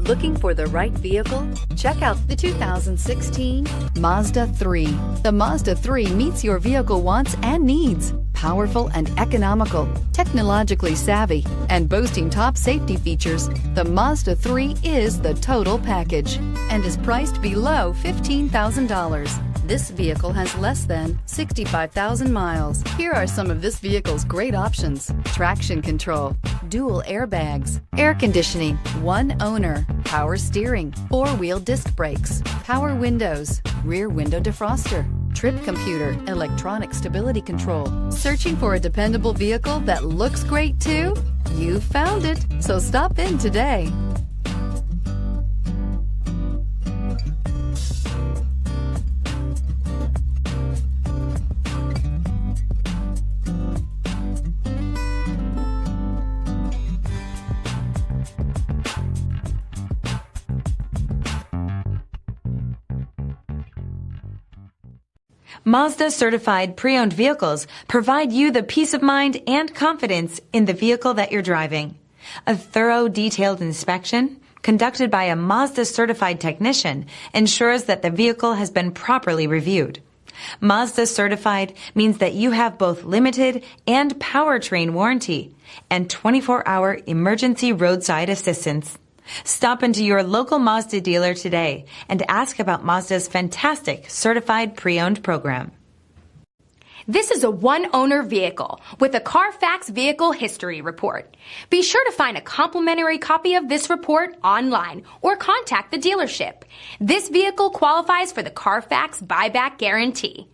Looking for the right vehicle? Check out the 2016 Mazda 3. The Mazda 3 meets your vehicle wants and needs. Powerful and economical, technologically savvy, and boasting top safety features, the Mazda 3 is the total package and is priced below $15,000. This vehicle has less than 65,000 miles. Here are some of this vehicle's great options: traction control, dual airbags, air conditioning, one owner, power steering, four-wheel disc brakes, power windows, rear window defroster, trip computer, electronic stability control. Searching for a dependable vehicle that looks great too? You found it, so stop in today. Mazda certified pre-owned vehicles provide you the peace of mind and confidence in the vehicle that you're driving. A thorough, detailed inspection conducted by a Mazda certified technician ensures that the vehicle has been properly reviewed. Mazda certified means that you have both limited and powertrain warranty and 24-hour emergency roadside assistance. Stop into your local Mazda dealer today and ask about Mazda's fantastic certified pre-owned program. This is a one-owner vehicle with a CARFAX Vehicle History Report. Be sure to find a complimentary copy of this report online or contact the dealership. This vehicle qualifies for the CARFAX Buyback Guarantee.